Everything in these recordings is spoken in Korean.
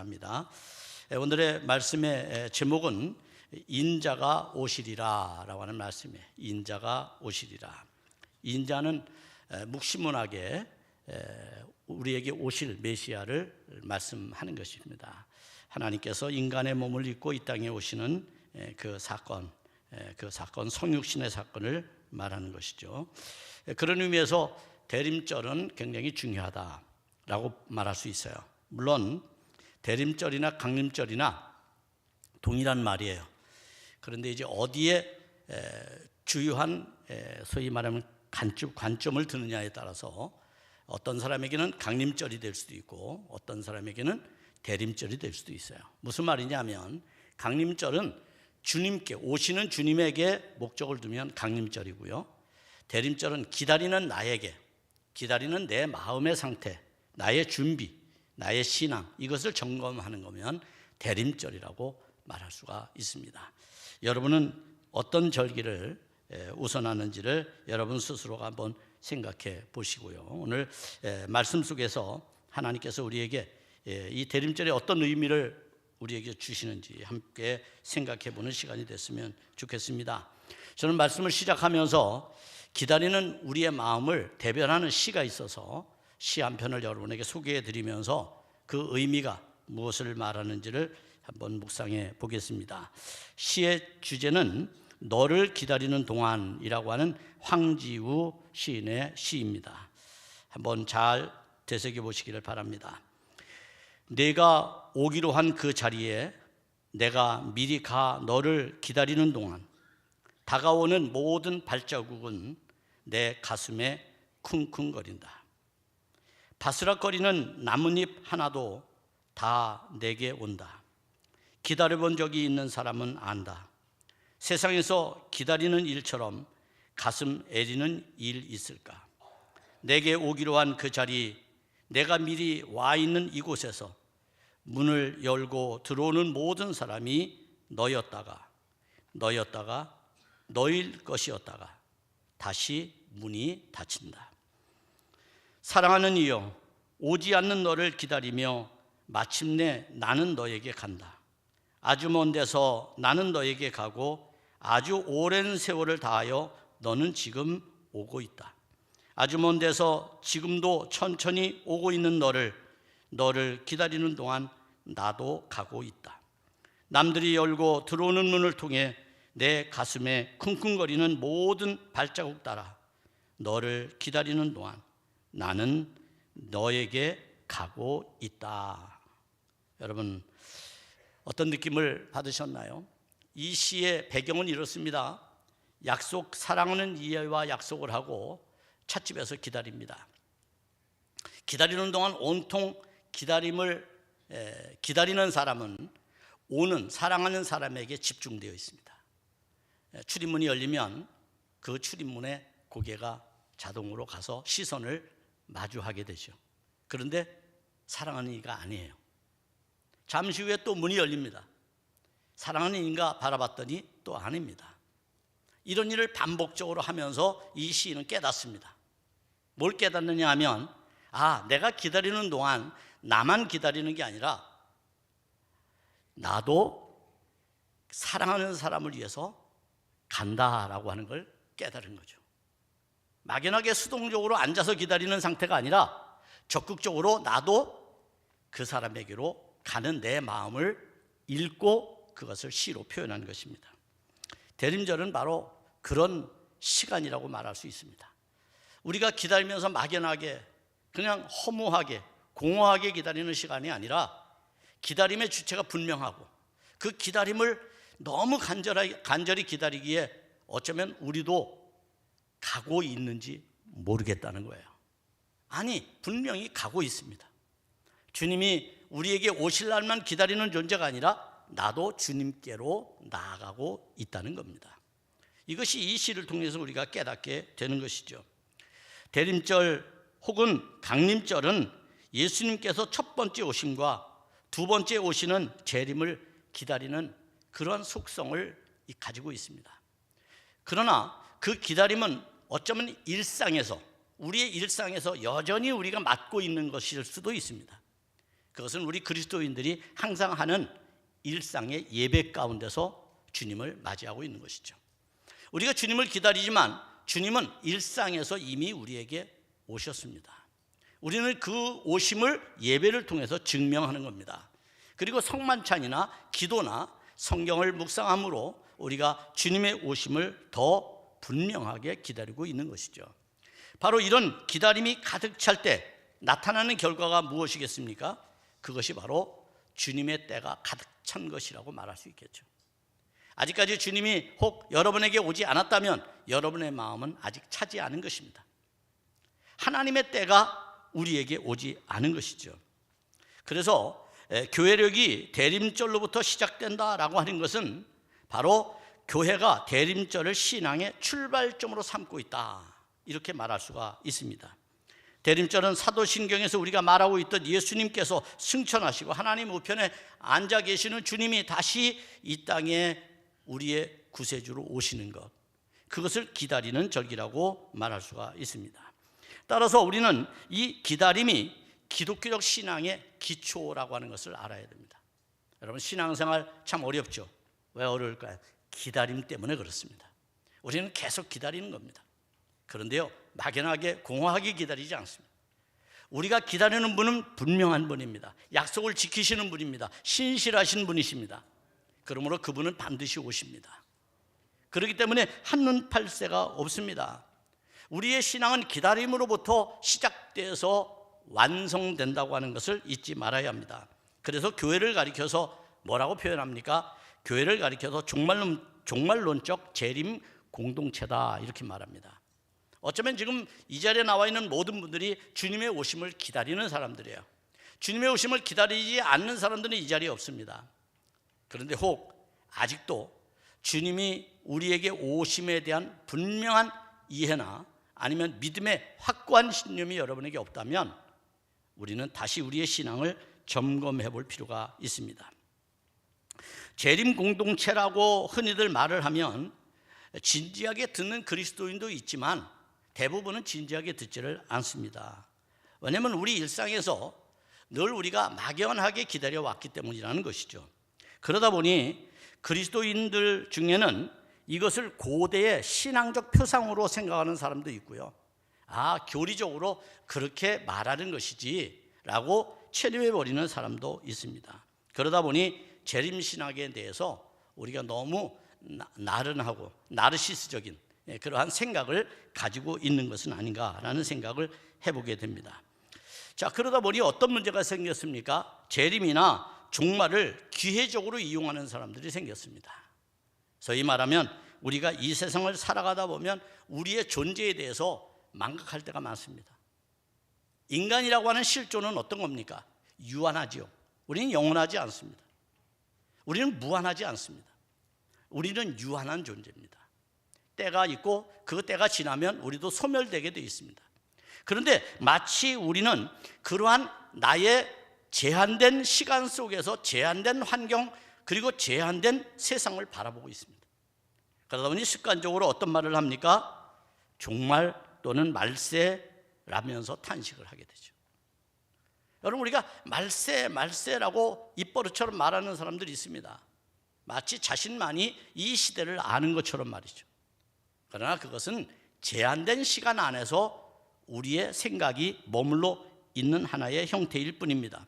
바랍니다. 오늘의 말씀의 제목은 인자가 오시리라 라고 하는 말씀이에요. 인자가 오시리라. 인자는 묵시문학에 우리에게 오실 메시아를 말씀하는 것입니다. 하나님께서 인간의 몸을 입고 이 땅에 오시는 그 사건 성육신의 사건을 말하는 것이죠. 그런 의미에서 대림절은 굉장히 중요하다라고 말할 수 있어요. 물론 대림절이나 강림절이나 동일한 말이에요. 그런데 이제 어디에 주요한 소위 말하면 관점을 두느냐에 따라서 어떤 사람에게는 강림절이 될 수도 있고 어떤 사람에게는 대림절이 될 수도 있어요. 무슨 말이냐면 강림절은 주님께 오시는 주님에게 목적을 두면 강림절이고요. 대림절은 기다리는 나에게, 기다리는 내 마음의 상태, 나의 준비, 나의 신앙, 이것을 점검하는 거면 대림절이라고 말할 수가 있습니다. 여러분은 어떤 절기를 우선하는지를 여러분 스스로가 한번 생각해 보시고요. 오늘 말씀 속에서 하나님께서 우리에게 이 대림절에 어떤 의미를 우리에게 주시는지 함께 생각해 보는 시간이 됐으면 좋겠습니다. 저는 말씀을 시작하면서 기다리는 우리의 마음을 대변하는 시가 있어서 시 한 편을 여러분에게 소개해 드리면서 그 의미가 무엇을 말하는지를 한번 묵상해 보겠습니다. 시의 주제는 너를 기다리는 동안이라고 하는 황지우 시인의 시입니다. 한번 잘 되새겨 보시기를 바랍니다. 내가 오기로 한 그 자리에 내가 미리 가 너를 기다리는 동안 다가오는 모든 발자국은 내 가슴에 쿵쿵거린다. 바스락거리는 나뭇잎 하나도 다 내게 온다. 기다려본 적이 있는 사람은 안다. 세상에서 기다리는 일처럼 가슴 애리는 일 있을까? 내게 오기로 한 그 자리, 내가 미리 와 있는 이곳에서 문을 열고 들어오는 모든 사람이 너였다가 너일 것이었다가 다시 문이 닫힌다. 사랑하는 이여, 오지 않는 너를 기다리며 마침내 나는 너에게 간다. 아주 먼 데서 나는 너에게 가고 아주 오랜 세월을 다하여 너는 지금 오고 있다. 아주 먼 데서 지금도 천천히 오고 있는 너를 기다리는 동안 나도 가고 있다. 남들이 열고 들어오는 문을 통해 내 가슴에 쿵쿵거리는 모든 발자국 따라 너를 기다리는 동안 나는 너에게 가고 있다. 여러분, 어떤 느낌을 받으셨나요? 이 시의 배경은 이렇습니다. 사랑하는 이와 약속을 하고 찻집에서 기다립니다. 기다리는 동안 온통 기다리는 사람은 오는 사랑하는 사람에게 집중되어 있습니다. 출입문이 열리면 그 출입문에 고개가 자동으로 가서 시선을 마주하게 되죠. 그런데 사랑하는 이가 아니에요. 잠시 후에 또 문이 열립니다. 사랑하는 이인가 바라봤더니 또 아닙니다. 이런 일을 반복적으로 하면서 이 시인은 깨닫습니다. 뭘 깨닫느냐 하면 내가 기다리는 동안 나만 기다리는 게 아니라 나도 사랑하는 사람을 위해서 간다라고 하는 걸 깨달은 거죠. 막연하게 수동적으로 앉아서 기다리는 상태가 아니라 적극적으로 나도 그 사람에게로 가는 내 마음을 읽고 그것을 시로 표현한 것입니다. 대림절은 바로 그런 시간이라고 말할 수 있습니다. 우리가 기다리면서 막연하게 그냥 허무하게 공허하게 기다리는 시간이 아니라 기다림의 주체가 분명하고 그 기다림을 너무 간절히 기다리기에 어쩌면 우리도 가고 있는지 모르겠다는 거예요. 아니, 분명히 가고 있습니다. 주님이 우리에게 오실 날만 기다리는 존재가 아니라 나도 주님께로 나아가고 있다는 겁니다. 이것이 이 시를 통해서 우리가 깨닫게 되는 것이죠. 대림절 혹은 강림절은 예수님께서 첫 번째 오심과 두 번째 오시는 재림을 기다리는 그런 속성을 가지고 있습니다. 그러나 그 기다림은 어쩌면 우리의 일상에서 여전히 우리가 맡고 있는 것일 수도 있습니다. 그것은 우리 그리스도인들이 항상 하는 일상의 예배 가운데서 주님을 맞이하고 있는 것이죠. 우리가 주님을 기다리지만 주님은 일상에서 이미 우리에게 오셨습니다. 우리는 그 오심을 예배를 통해서 증명하는 겁니다. 그리고 성만찬이나 기도나 성경을 묵상함으로 우리가 주님의 오심을 더 분명하게 기다리고 있는 것이죠. 바로 이런 기다림이 가득 찰 때 나타나는 결과가 무엇이겠습니까? 그것이 바로 주님의 때가 가득 찬 것이라고 말할 수 있겠죠. 아직까지 주님이 혹 여러분에게 오지 않았다면 여러분의 마음은 아직 차지 않은 것입니다. 하나님의 때가 우리에게 오지 않은 것이죠. 그래서 교회력이 대림절로부터 시작된다라고 하는 것은 바로 교회가 대림절을 신앙의 출발점으로 삼고 있다, 이렇게 말할 수가 있습니다. 대림절은 사도신경에서 우리가 말하고 있던 예수님께서 승천하시고 하나님 우편에 앉아 계시는 주님이 다시 이 땅에 우리의 구세주로 오시는 것, 그것을 기다리는 절기라고 말할 수가 있습니다. 따라서 우리는 이 기다림이 기독교적 신앙의 기초라고 하는 것을 알아야 됩니다. 여러분, 신앙생활 참 어렵죠. 왜 어려울까요? 기다림 때문에 그렇습니다. 우리는 계속 기다리는 겁니다. 그런데요, 막연하게 공허하게 기다리지 않습니다. 우리가 기다리는 분은 분명한 분입니다. 약속을 지키시는 분입니다. 신실하신 분이십니다. 그러므로 그분은 반드시 오십니다. 그렇기 때문에 한눈 팔새가 없습니다. 우리의 신앙은 기다림으로부터 시작돼서 완성된다고 하는 것을 잊지 말아야 합니다. 그래서 교회를 가리켜서 뭐라고 표현합니까? 교회를 가리켜서 종말론적 재림 공동체다, 이렇게 말합니다. 어쩌면 지금 이 자리에 나와 있는 모든 분들이 주님의 오심을 기다리는 사람들이에요. 주님의 오심을 기다리지 않는 사람들은 이 자리에 없습니다. 그런데 혹 아직도 주님이 우리에게 오심에 대한 분명한 이해나 아니면 믿음의 확고한 신념이 여러분에게 없다면 우리는 다시 우리의 신앙을 점검해 볼 필요가 있습니다. 재림 공동체라고 흔히들 말을 하면 진지하게 듣는 그리스도인도 있지만 대부분은 진지하게 듣지를 않습니다. 왜냐하면 우리 일상에서 늘 우리가 막연하게 기다려왔기 때문이라는 것이죠. 그러다 보니 그리스도인들 중에는 이것을 고대의 신앙적 표상으로 생각하는 사람도 있고요. 교리적으로 그렇게 말하는 것이지 라고 체류해버리는 사람도 있습니다. 그러다 보니 재림신학에 대해서 우리가 너무 나른하고 나르시스적인 그러한 생각을 가지고 있는 것은 아닌가라는 생각을 해보게 됩니다. 자, 그러다 보니 어떤 문제가 생겼습니까? 재림이나 종말을 기회적으로 이용하는 사람들이 생겼습니다. 소위 말하면 우리가 이 세상을 살아가다 보면 우리의 존재에 대해서 망각할 때가 많습니다. 인간이라고 하는 실존은 어떤 겁니까? 유한하지요. 우리는 영원하지 않습니다. 우리는 무한하지 않습니다. 우리는 유한한 존재입니다. 때가 있고 그 때가 지나면 우리도 소멸되게 되어 있습니다. 그런데 마치 우리는 그러한 나의 제한된 시간 속에서 제한된 환경 그리고 제한된 세상을 바라보고 있습니다. 그러다 보니 습관적으로 어떤 말을 합니까? 종말 또는 말세라면서 탄식을 하게 되죠. 여러분, 우리가 말세라고 입버릇처럼 말하는 사람들이 있습니다. 마치 자신만이 이 시대를 아는 것처럼 말이죠. 그러나 그것은 제한된 시간 안에서 우리의 생각이 머물러 있는 하나의 형태일 뿐입니다.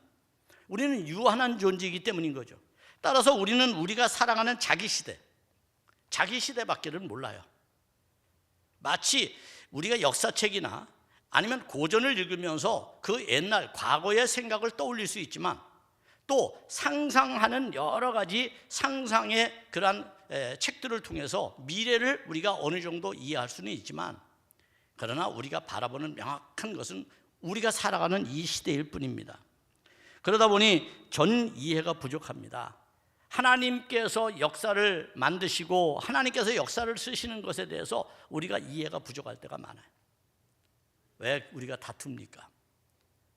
우리는 유한한 존재이기 때문인 거죠. 따라서 우리는 우리가 살아가는 자기 시대밖에는 몰라요. 마치 우리가 역사책이나 아니면 고전을 읽으면서 그 옛날 과거의 생각을 떠올릴 수 있지만 또 상상하는 여러 가지 상상의 그러한 책들을 통해서 미래를 우리가 어느 정도 이해할 수는 있지만 그러나 우리가 바라보는 명확한 것은 우리가 살아가는 이 시대일 뿐입니다. 그러다 보니 전 이해가 부족합니다. 하나님께서 역사를 만드시고 하나님께서 역사를 쓰시는 것에 대해서 우리가 이해가 부족할 때가 많아요. 왜 우리가 다툽니까?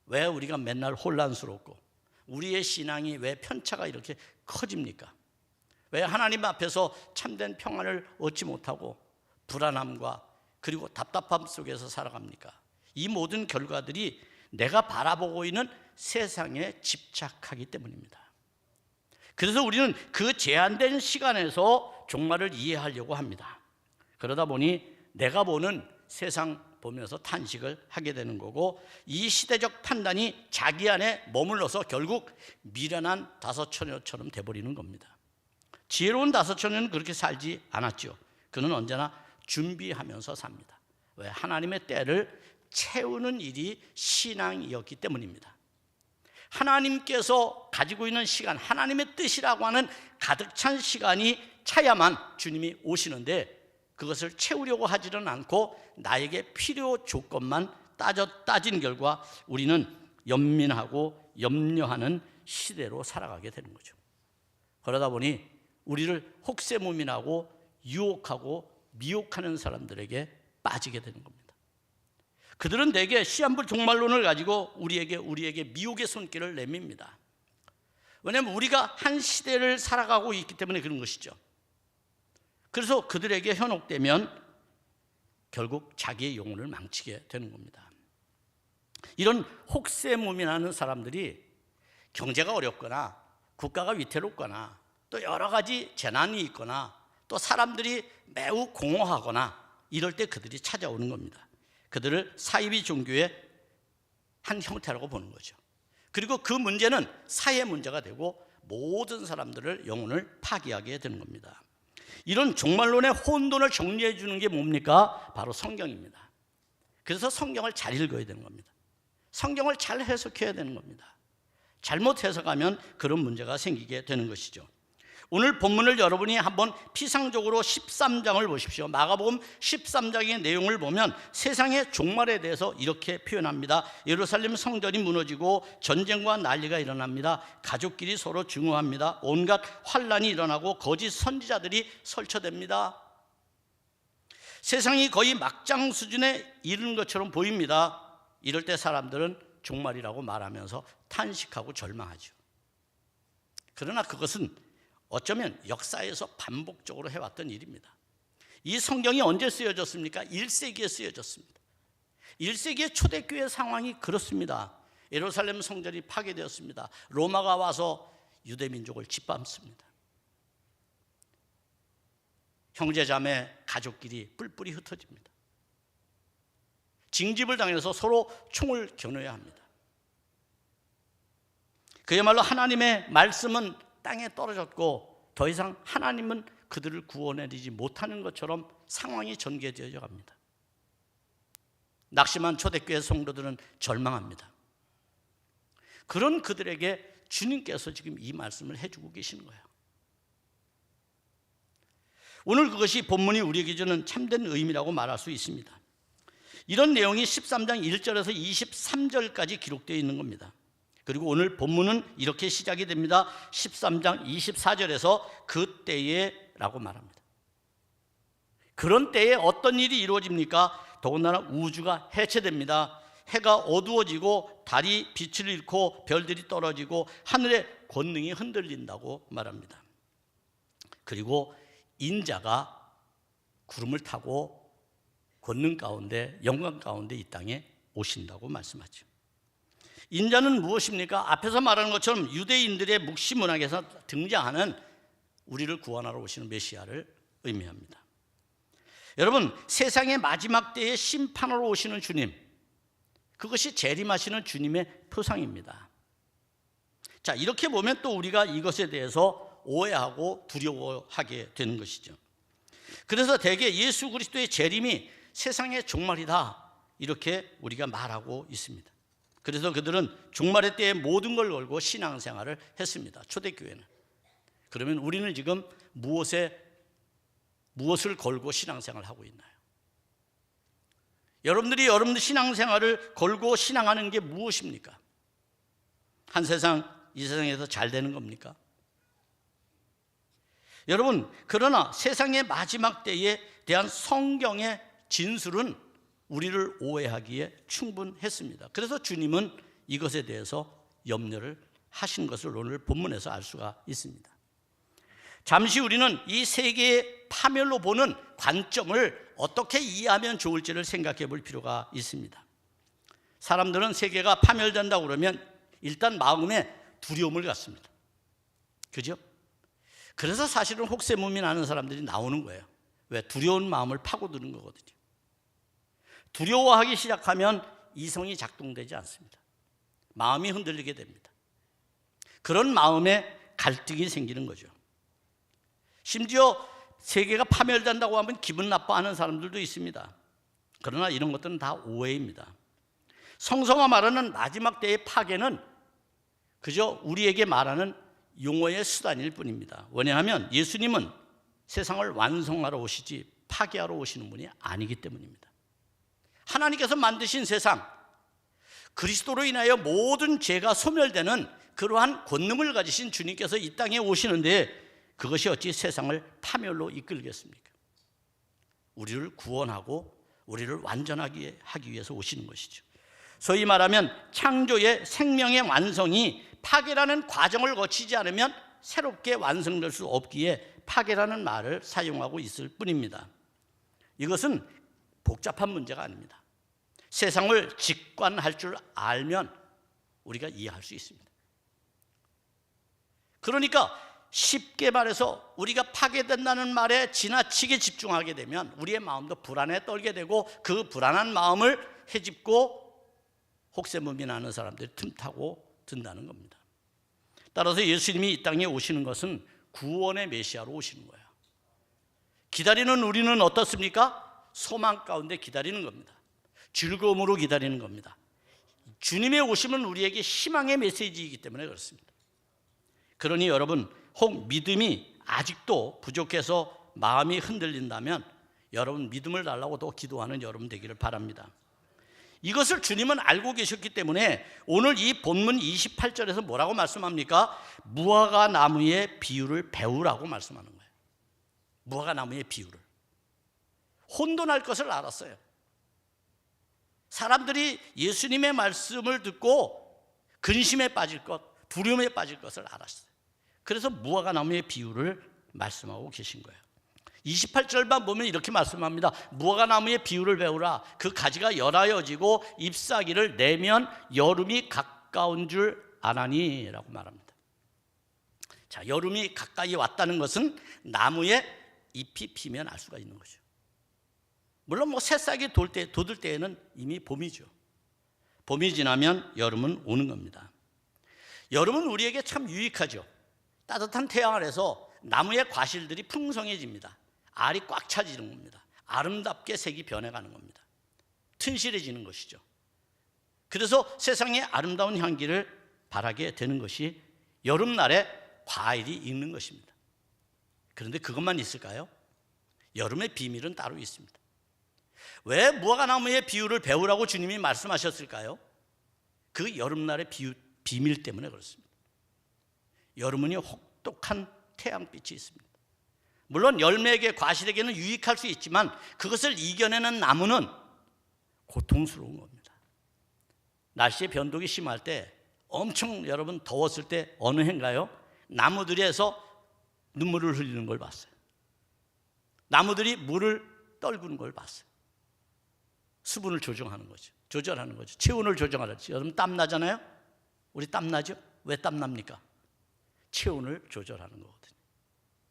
왜 우리가 맨날 혼란스럽고 우리의 신앙이 왜 편차가 이렇게 커집니까? 왜 하나님 앞에서 참된 평안을 얻지 못하고 불안함과 그리고 답답함 속에서 살아갑니까? 이 모든 결과들이 내가 바라보고 있는 세상에 집착하기 때문입니다. 그래서 우리는 그 제한된 시간에서 종말을 이해하려고 합니다. 그러다 보니 내가 보는 세상 보면서 탄식을 하게 되는 거고, 이 시대적 판단이 자기 안에 머물러서 결국 미련한 다섯처녀처럼 돼버리는 겁니다. 지혜로운 다섯처녀는 그렇게 살지 않았죠. 그는 언제나 준비하면서 삽니다. 왜? 하나님의 때를 채우는 일이 신앙이었기 때문입니다. 하나님께서 가지고 있는 시간, 하나님의 뜻이라고 하는 가득 찬 시간이 차야만 주님이 오시는데, 그것을 채우려고 하지는 않고 나에게 필요 조건만 따진 결과 우리는 연민하고 염려하는 시대로 살아가게 되는 거죠. 그러다 보니 우리를 혹세무민하고 유혹하고 미혹하는 사람들에게 빠지게 되는 겁니다. 그들은 대개 시한부 종말론을 가지고 우리에게 미혹의 손길을 내밉니다. 왜냐하면 우리가 한 시대를 살아가고 있기 때문에 그런 것이죠. 그래서 그들에게 현혹되면 결국 자기의 영혼을 망치게 되는 겁니다. 이런 혹세무민하는 사람들이 경제가 어렵거나 국가가 위태롭거나 또 여러 가지 재난이 있거나 또 사람들이 매우 공허하거나 이럴 때 그들이 찾아오는 겁니다. 그들을 사이비 종교의 한 형태라고 보는 거죠. 그리고 그 문제는 사회 문제가 되고 모든 사람들을 영혼을 파괴하게 되는 겁니다. 이런 종말론의 혼돈을 정리해 주는 게 뭡니까? 바로 성경입니다. 그래서 성경을 잘 읽어야 되는 겁니다. 성경을 잘 해석해야 되는 겁니다. 잘못 해석하면 그런 문제가 생기게 되는 것이죠. 오늘 본문을 여러분이 한번 피상적으로 13장을 보십시오. 마가복음 13장의 내용을 보면 세상의 종말에 대해서 이렇게 표현합니다. 예루살렘 성전이 무너지고 전쟁과 난리가 일어납니다. 가족끼리 서로 증오합니다. 온갖 환란이 일어나고 거짓 선지자들이 설쳐됩니다. 세상이 거의 막장 수준에 이르는 것처럼 보입니다. 이럴 때 사람들은 종말이라고 말하면서 탄식하고 절망하죠. 그러나 그것은 어쩌면 역사에서 반복적으로 해왔던 일입니다. 이 성경이 언제 쓰여졌습니까? 1세기에 쓰여졌습니다. 1세기의 초대교회 상황이 그렇습니다. 예루살렘 성전이 파괴되었습니다. 로마가 와서 유대민족을 짓밟습니다. 형제자매 가족끼리 뿔뿔이 흩어집니다. 징집을 당해서 서로 총을 겨누어야 합니다. 그야말로 하나님의 말씀은 땅에 떨어졌고 더 이상 하나님은 그들을 구원해내지 못하는 것처럼 상황이 전개되어져 갑니다. 낙심한 초대교회 성도들은 절망합니다. 그런 그들에게 주님께서 지금 이 말씀을 해주고 계시는 거예요. 오늘 그것이 본문이 우리에게 주는 참된 의미라고 말할 수 있습니다. 이런 내용이 13장 1절에서 23절까지 기록되어 있는 겁니다. 그리고 오늘 본문은 이렇게 시작이 됩니다. 13장 24절에서 그때에 라고 말합니다. 그런 때에 어떤 일이 이루어집니까? 더군다나 우주가 해체됩니다. 해가 어두워지고 달이 빛을 잃고 별들이 떨어지고 하늘의 권능이 흔들린다고 말합니다. 그리고 인자가 구름을 타고 권능 가운데 영광 가운데 이 땅에 오신다고 말씀하죠. 인자는 무엇입니까? 앞에서 말하는 것처럼 유대인들의 묵시 문학에서 등장하는 우리를 구원하러 오시는 메시아를 의미합니다. 여러분, 세상의 마지막 때에 심판하러 오시는 주님, 그것이 재림하시는 주님의 표상입니다. 자, 이렇게 보면 또 우리가 이것에 대해서 오해하고 두려워하게 되는 것이죠. 그래서 대개 예수 그리스도의 재림이 세상의 종말이다, 이렇게 우리가 말하고 있습니다. 그래서 그들은 종말의 때에 모든 걸 걸고 신앙생활을 했습니다. 초대교회는. 그러면 우리는 지금 무엇을 걸고 신앙생활을 하고 있나요? 여러분들 신앙생활을 걸고 신앙하는 게 무엇입니까? 이 세상에서 잘 되는 겁니까? 여러분, 그러나 세상의 마지막 때에 대한 성경의 진술은 우리를 오해하기에 충분했습니다. 그래서 주님은 이것에 대해서 염려를 하신 것을 오늘 본문에서 알 수가 있습니다. 잠시 우리는 이 세계의 파멸로 보는 관점을 어떻게 이해하면 좋을지를 생각해 볼 필요가 있습니다. 사람들은 세계가 파멸된다고 그러면 일단 마음에 두려움을 갖습니다. 그죠? 그래서 사실은 혹세무민 하는 사람들이 나오는 거예요. 왜? 두려운 마음을 파고드는 거거든요. 두려워하기 시작하면 이성이 작동되지 않습니다. 마음이 흔들리게 됩니다. 그런 마음에 갈등이 생기는 거죠. 심지어 세계가 파멸된다고 하면 기분 나빠하는 사람들도 있습니다. 그러나 이런 것들은 다 오해입니다. 성서가 말하는 마지막 때의 파괴는 그저 우리에게 말하는 용어의 수단일 뿐입니다. 왜냐하면 예수님은 세상을 완성하러 오시지 파괴하러 오시는 분이 아니기 때문입니다. 하나님께서 만드신 세상, 그리스도로 인하여 모든 죄가 소멸되는 그러한 권능을 가지신 주님께서 이 땅에 오시는데 그것이 어찌 세상을 파멸로 이끌겠습니까? 우리를 구원하고 우리를 완전하게 하기 위해서 오시는 것이죠. 소위 말하면 창조의 생명의 완성이 파괴라는 과정을 거치지 않으면 새롭게 완성될 수 없기에 파괴라는 말을 사용하고 있을 뿐입니다. 이것은 복잡한 문제가 아닙니다. 세상을 직관할 줄 알면 우리가 이해할 수 있습니다. 그러니까 쉽게 말해서 우리가 파괴된다는 말에 지나치게 집중하게 되면 우리의 마음도 불안에 떨게 되고 그 불안한 마음을 헤집고 혹세무민하는 사람들이 틈타고 든다는 겁니다. 따라서 예수님이 이 땅에 오시는 것은 구원의 메시아로 오시는 거예요. 기다리는 우리는 어떻습니까? 소망 가운데 기다리는 겁니다. 즐거움으로 기다리는 겁니다. 주님의 오심은 우리에게 희망의 메시지이기 때문에 그렇습니다. 그러니 여러분, 혹 믿음이 아직도 부족해서 마음이 흔들린다면 여러분 믿음을 달라고 또 기도하는 여러분 되기를 바랍니다. 이것을 주님은 알고 계셨기 때문에 오늘 이 본문 28절에서 뭐라고 말씀합니까? 무화과 나무의 비유를 배우라고 말씀하는 거예요. 무화과 나무의 비유를. 혼돈할 것을 알았어요. 사람들이 예수님의 말씀을 듣고 근심에 빠질 것, 두려움에 빠질 것을 알았어요. 그래서 무화과 나무의 비유를 말씀하고 계신 거예요. 28절만 보면 이렇게 말씀합니다. 무화과 나무의 비유를 배우라. 그 가지가 열하여지고 잎사귀를 내면 여름이 가까운 줄 아나니 라고 말합니다. 자, 여름이 가까이 왔다는 것은 나무에 잎이 피면 알 수가 있는 거죠. 물론 새싹이 돋을 때에는 이미 봄이죠. 봄이 지나면 여름은 오는 겁니다. 여름은 우리에게 참 유익하죠. 따뜻한 태양 아래서 나무의 과실들이 풍성해집니다. 알이 꽉 차지는 겁니다. 아름답게 색이 변해가는 겁니다. 튼실해지는 것이죠. 그래서 세상의 아름다운 향기를 바라게 되는 것이 여름날에 과일이 익는 것입니다. 그런데 그것만 있을까요? 여름의 비밀은 따로 있습니다. 왜 무화과 나무의 비유를 배우라고 주님이 말씀하셨을까요? 그 여름날의 비밀 때문에 그렇습니다. 여름은 혹독한 태양빛이 있습니다. 물론 열매에게 과실에게는 유익할 수 있지만 그것을 이겨내는 나무는 고통스러운 겁니다. 날씨의 변동이 심할 때 엄청 여러분 더웠을 때 어느 해인가요? 나무들에서 눈물을 흘리는 걸 봤어요. 나무들이 물을 떨구는 걸 봤어요. 수분을 조절하는 거죠. 체온을 조정하듯이. 여러분 땀 나잖아요? 우리 땀 나죠? 왜 땀 납니까? 체온을 조절하는 거거든요.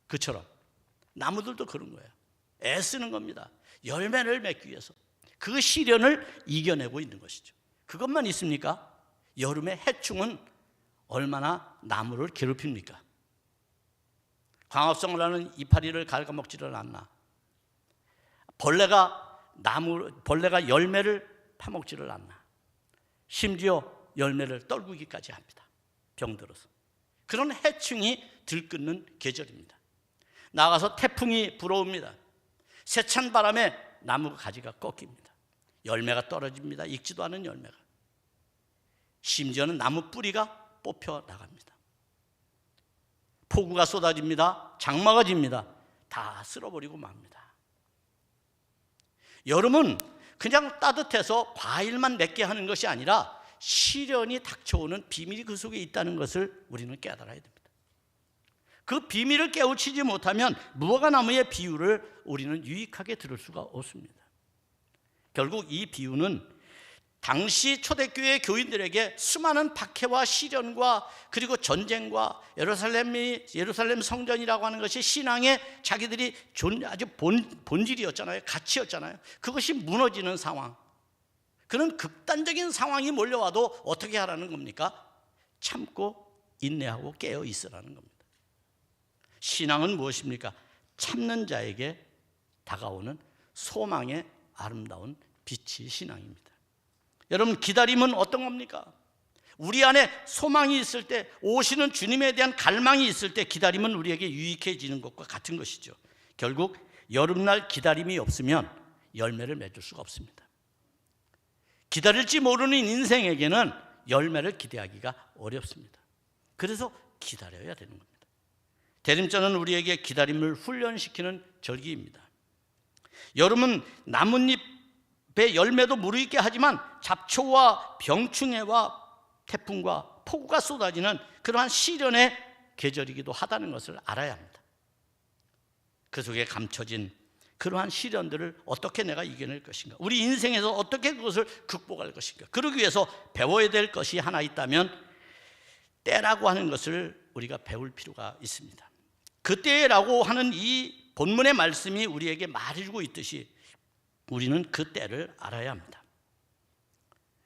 그처럼 나무들도 그런 거예요. 애쓰는 겁니다. 열매를 맺기 위해서. 그 시련을 이겨내고 있는 것이죠. 그것만 있습니까? 여름의 해충은 얼마나 나무를 괴롭힙니까? 광합성을 하는 이파리를 갉아먹지를 않나. 벌레가 열매를 파먹지를 않나. 심지어 열매를 떨구기까지 합니다. 병들어서. 그런 해충이 들끓는 계절입니다. 나가서 태풍이 불어옵니다. 세찬 바람에 나무 가지가 꺾입니다. 열매가 떨어집니다. 익지도 않은 열매가. 심지어는 나무 뿌리가 뽑혀 나갑니다. 폭우가 쏟아집니다. 장마가 집니다. 다 쓸어버리고 맙니다. 여름은 그냥 따뜻해서 과일만 맺게 하는 것이 아니라 시련이 닥쳐오는 비밀이 그 속에 있다는 것을 우리는 깨달아야 됩니다. 그 비밀을 깨우치지 못하면 무화과 나무의 비유를 우리는 유익하게 들을 수가 없습니다. 결국 이 비유는 당시 초대교회 교인들에게 수많은 박해와 시련과 그리고 전쟁과 예루살렘 성전이라고 하는 것이 신앙의 자기들이 아주 본질이었잖아요. 가치였잖아요. 그것이 무너지는 상황, 그런 극단적인 상황이 몰려와도 어떻게 하라는 겁니까? 참고 인내하고 깨어 있으라는 겁니다. 신앙은 무엇입니까? 참는 자에게 다가오는 소망의 아름다운 빛이 신앙입니다. 여러분, 기다림은 어떤 겁니까? 우리 안에 소망이 있을 때, 오시는 주님에 대한 갈망이 있을 때 기다림은 우리에게 유익해지는 것과 같은 것이죠. 결국 여름날 기다림이 없으면 열매를 맺을 수가 없습니다. 기다릴지 모르는 인생에게는 열매를 기대하기가 어렵습니다. 그래서 기다려야 되는 겁니다. 대림절은 우리에게 기다림을 훈련시키는 절기입니다. 여름은 나뭇잎의 열매도 무르익게 하지만 잡초와 병충해와 태풍과 폭우가 쏟아지는 그러한 시련의 계절이기도 하다는 것을 알아야 합니다. 그 속에 감춰진 그러한 시련들을 어떻게 내가 이겨낼 것인가, 우리 인생에서 어떻게 그것을 극복할 것인가, 그러기 위해서 배워야 될 것이 하나 있다면 때라고 하는 것을 우리가 배울 필요가 있습니다. 그 때라고 하는 이 본문의 말씀이 우리에게 말해주고 있듯이 우리는 그 때를 알아야 합니다.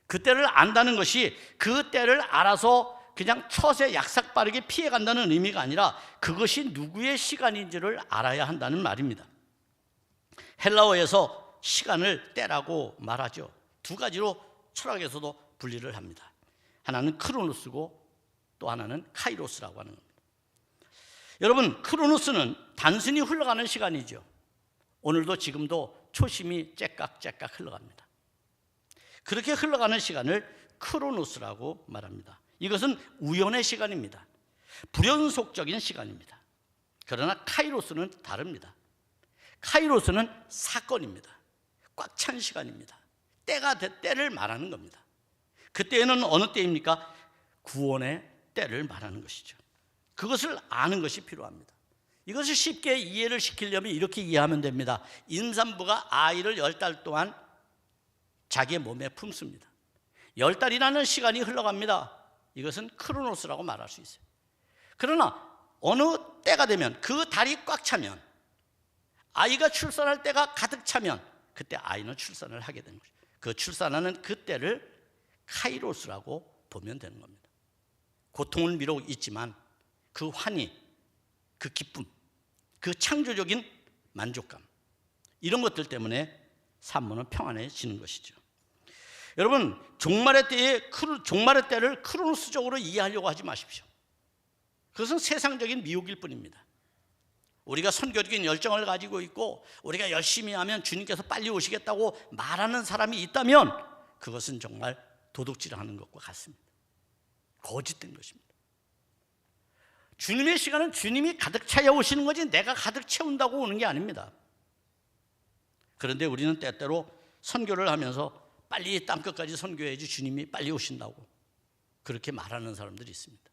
그 때를 안다는 것이 그 때를 알아서 그냥 처세 약삭 빠르게 피해간다는 의미가 아니라 그것이 누구의 시간인지를 알아야 한다는 말입니다. 헬라어에서 시간을 때라고 말하죠. 두 가지로 철학에서도 분리를 합니다. 하나는 크로노스고 또 하나는 카이로스라고 하는 겁니다. 여러분, 크로노스는 단순히 흘러가는 시간이죠. 오늘도 지금도 초심이 째깍째깍 흘러갑니다. 그렇게 흘러가는 시간을 크로노스라고 말합니다. 이것은 우연의 시간입니다. 불연속적인 시간입니다. 그러나 카이로스는 다릅니다. 카이로스는 사건입니다. 꽉 찬 시간입니다. 때를 말하는 겁니다. 그 때는 어느 때입니까? 구원의 때를 말하는 것이죠. 그것을 아는 것이 필요합니다. 이것을 쉽게 이해를 시키려면 이렇게 이해하면 됩니다. 임산부가 아이를 10달 동안 자기의 몸에 품습니다. 10달이라는 시간이 흘러갑니다. 이것은 크로노스라고 말할 수 있어요. 그러나 어느 때가 되면, 그 달이 꽉 차면, 아이가 출산할 때가 가득 차면 그때 아이는 출산을 하게 되는 거죠. 그 출산하는 그 때를 카이로스라고 보면 되는 겁니다. 고통을 미루고 있지만 그 환희, 그 기쁨, 그 창조적인 만족감, 이런 것들 때문에 산모는 평안해지는 것이죠. 여러분, 종말의 때를 크로노스적으로 이해하려고 하지 마십시오. 그것은 세상적인 미혹일 뿐입니다. 우리가 선교적인 열정을 가지고 있고 우리가 열심히 하면 주님께서 빨리 오시겠다고 말하는 사람이 있다면 그것은 정말 도둑질하는 것과 같습니다. 거짓된 것입니다. 주님의 시간은 주님이 가득 차야 오시는 거지 내가 가득 채운다고 오는 게 아닙니다. 그런데 우리는 때때로 선교를 하면서 빨리 땅끝까지 선교해야지 주님이 빨리 오신다고 그렇게 말하는 사람들이 있습니다.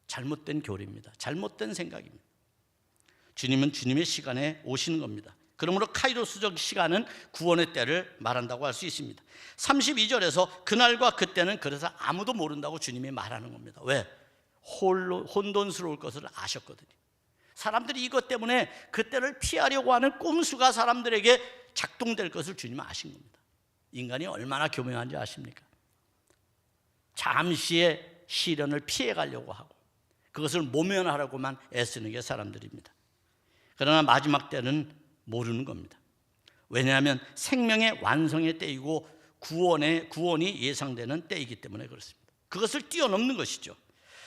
잘못된 교리입니다. 잘못된 생각입니다. 주님은 주님의 시간에 오시는 겁니다. 그러므로 카이로스적 시간은 구원의 때를 말한다고 할 수 있습니다. 32절에서 그날과 그때는 그래서 아무도 모른다고 주님이 말하는 겁니다. 왜? 혼돈스러울 것을 아셨거든요. 사람들이 이것 때문에 그때를 피하려고 하는 꼼수가 사람들에게 작동될 것을 주님은 아신 겁니다. 인간이 얼마나 교묘한지 아십니까? 잠시의 시련을 피해가려고 하고 그것을 모면하려고만 애쓰는 게 사람들입니다. 그러나 마지막 때는 모르는 겁니다. 왜냐하면 생명의 완성의 때이고 구원이 예상되는 때이기 때문에 그렇습니다. 그것을 뛰어넘는 것이죠.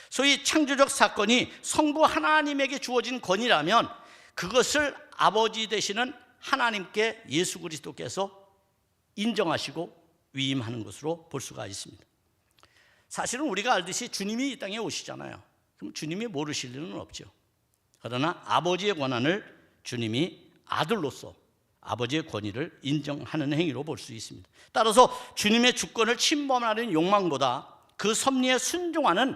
소위 창조적 사건이 성부 하나님에게 주어진 권위라면 그것을 아버지 되시는 하나님께 예수 그리스도께서 인정하시고 위임하는 것으로 볼 수가 있습니다. 사실은 우리가 알듯이 주님이 이 땅에 오시잖아요. 그럼 주님이 모르실 일은 없죠. 그러나 아버지의 권한을 주님이 아들로서 아버지의 권위를 인정하는 행위로 볼 수 있습니다. 따라서 주님의 주권을 침범하는 욕망보다 그 섭리에 순종하는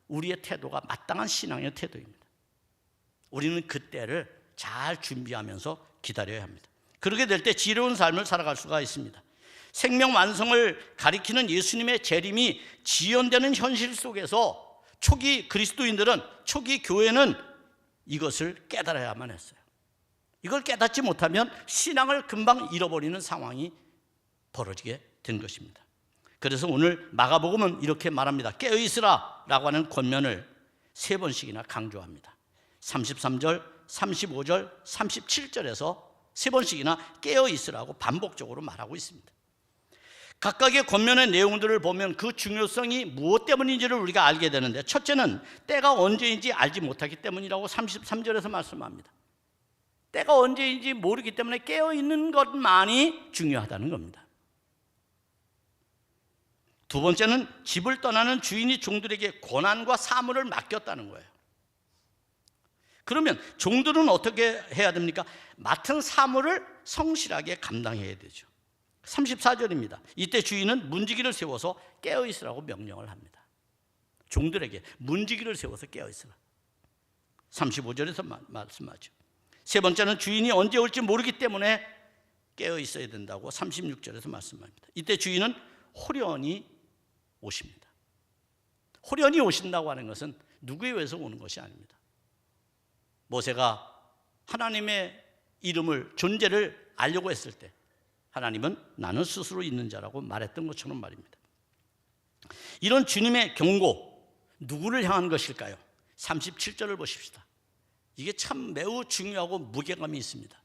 우리의 태도가 마땅한 신앙의 태도입니다. 우리는 그때를 잘 준비하면서 기다려야 합니다. 그렇게 될 때 지혜로운 삶을 살아갈 수가 있습니다. 생명 완성을 가리키는 예수님의 재림이 지연되는 현실 속에서 초기 그리스도인들은, 초기 교회는 이것을 깨달아야만 했어요. 이걸 깨닫지 못하면 신앙을 금방 잃어버리는 상황이 벌어지게 된 것입니다. 그래서 오늘 마가복음은 이렇게 말합니다. 깨어있으라 라고 하는 권면을 3번씩이나 강조합니다. 33절, 35절, 37절에서 3번씩이나 깨어있으라고 반복적으로 말하고 있습니다. 각각의 권면의 내용들을 보면 그 중요성이 무엇 때문인지를 우리가 알게 되는데, 첫째는 때가 언제인지 알지 못하기 때문이라고 33절에서 말씀합니다. 때가 언제인지 모르기 때문에 깨어있는 것만이 중요하다는 겁니다. 두 번째는 집을 떠나는 주인이 종들에게 권한과 사물을 맡겼다는 거예요. 그러면 종들은 어떻게 해야 됩니까? 맡은 사물을 성실하게 감당해야 되죠. 34절입니다. 이때 주인은 문지기를 세워서 깨어있으라고 명령을 합니다. 종들에게 문지기를 세워서 깨어있으라. 35절에서 말씀하죠. 세 번째는 주인이 언제 올지 모르기 때문에 깨어있어야 된다고 36절에서 말씀합니다. 이때 주인은 호련히 오십니다. 호련히 오신다고 하는 것은 누구에 의해서 오는 것이 아닙니다. 모세가 하나님의 이름을, 존재를 알려고 했을 때 하나님은 나는 스스로 있는 자라고 말했던 것처럼 말입니다. 이런 주님의 경고, 누구를 향한 것일까요? 37절을 보십시다. 이게 참 매우 중요하고 무게감이 있습니다.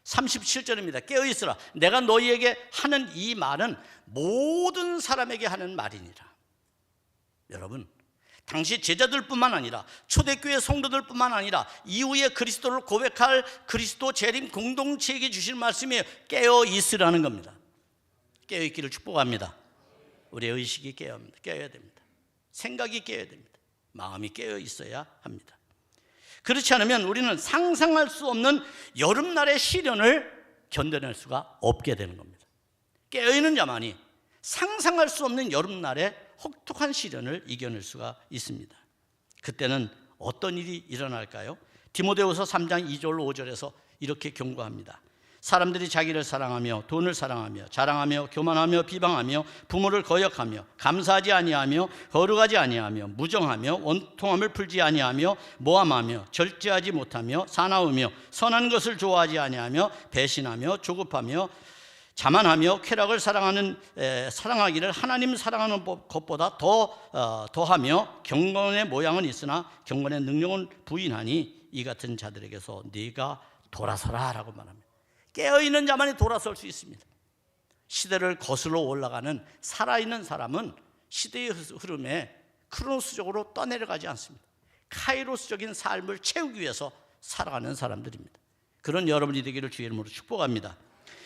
37절입니다. 깨어있으라. 내가 너희에게 하는 이 말은 모든 사람에게 하는 말이니라. 여러분, 당시 제자들뿐만 아니라 초대교회 성도들뿐만 아니라 이후에 그리스도를 고백할 그리스도 재림 공동체에게 주신 말씀이에요. 깨어있으라는 겁니다. 깨어있기를 축복합니다. 우리의 의식이 깨어야 됩니다. 생각이 깨어야 됩니다. 마음이 깨어있어야 합니다. 그렇지 않으면 우리는 상상할 수 없는 여름날의 시련을 견뎌낼 수가 없게 되는 겁니다. 깨어있는 자만이 상상할 수 없는 여름날의 혹독한 시련을 이겨낼 수가 있습니다. 그때는 어떤 일이 일어날까요? 디모데후서 3장 2절 5절에서 이렇게 경고합니다. 사람들이 자기를 사랑하며 돈을 사랑하며 자랑하며 교만하며 비방하며 부모를 거역하며 감사하지 아니하며 거룩하지 아니하며 무정하며 원통함을 풀지 아니하며 모함하며 절제하지 못하며 사나우며 선한 것을 좋아하지 아니하며 배신하며 조급하며 자만하며 쾌락을 사랑하기를 하나님 사랑하는 것보다 더하며 경건의 모양은 있으나 경건의 능력은 부인하니 이 같은 자들에게서 네가 돌아서라 라고 말합니다. 깨어있는 자만이 돌아설 수 있습니다. 시대를 거슬러 올라가는 살아있는 사람은 시대의 흐름에 크로노스적으로 떠내려가지 않습니다. 카이로스적인 삶을 채우기 위해서 살아가는 사람들입니다. 그런 여러분이 되기를 주의 이름으로 축복합니다.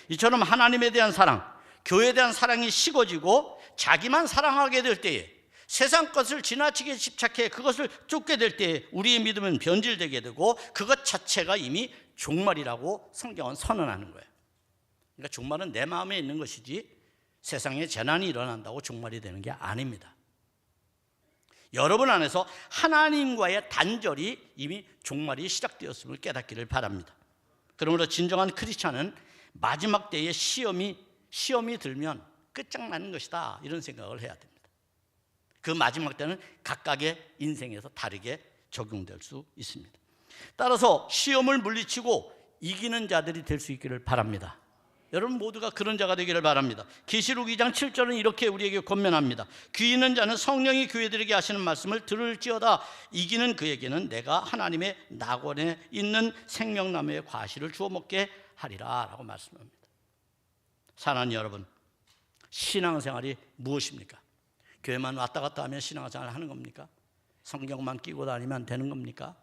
이처럼 하나님에 대한 사랑, 교회에 대한 사랑이 식어지고 자기만 사랑하게 될 때에, 세상 것을 지나치게 집착해 그것을 쫓게 될 때에 우리의 믿음은 변질되게 되고 그것 자체가 이미 종말이라고 성경은 선언하는 거예요. 그러니까 종말은 내 마음에 있는 것이지 세상에 재난이 일어난다고 종말이 되는 게 아닙니다. 여러분 안에서 하나님과의 단절이 이미 종말이 시작되었음을 깨닫기를 바랍니다. 그러므로 진정한 크리스찬은 마지막 때에 시험이 들면 끝장나는 것이다, 이런 생각을 해야 됩니다. 그 마지막 때는 각각의 인생에서 다르게 적용될 수 있습니다. 따라서 시험을 물리치고 이기는 자들이 될 수 있기를 바랍니다. 여러분 모두가 그런 자가 되기를 바랍니다. 계시록 2장 7절은 이렇게 우리에게 권면합니다. 귀 있는 자는 성령이 교회들에게 하시는 말씀을 들을지어다. 이기는 그에게는 내가 하나님의 낙원에 있는 생명나무의 과실을 주워 먹게 하리라 라고 말씀합니다. 사랑하는 여러분, 신앙생활이 무엇입니까? 교회만 왔다 갔다 하면 신앙생활을 하는 겁니까? 성경만 끼고 다니면 되는 겁니까?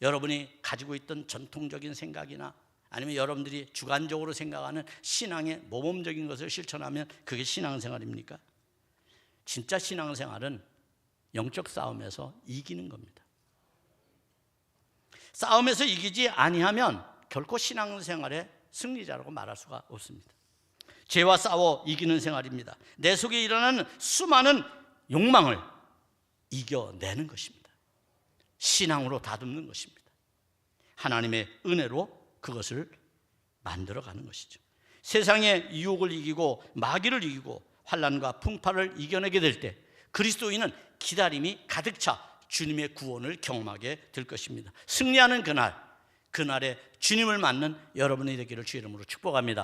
여러분이 가지고 있던 전통적인 생각이나 아니면 여러분들이 주관적으로 생각하는 신앙의 모범적인 것을 실천하면 그게 신앙생활입니까? 진짜 신앙생활은 영적 싸움에서 이기는 겁니다. 싸움에서 이기지 아니하면 결코 신앙생활의 승리자라고 말할 수가 없습니다. 죄와 싸워 이기는 생활입니다. 내 속에 일어나는 수많은 욕망을 이겨내는 것입니다. 신앙으로 다듬는 것입니다. 하나님의 은혜로 그것을 만들어가는 것이죠. 세상의 유혹을 이기고 마귀를 이기고 환난과 풍파를 이겨내게 될 때 그리스도인은 기다림이 가득 차 주님의 구원을 경험하게 될 것입니다. 승리하는 그날에 주님을 맞는 여러분이 되기를 주의 이름으로 축복합니다.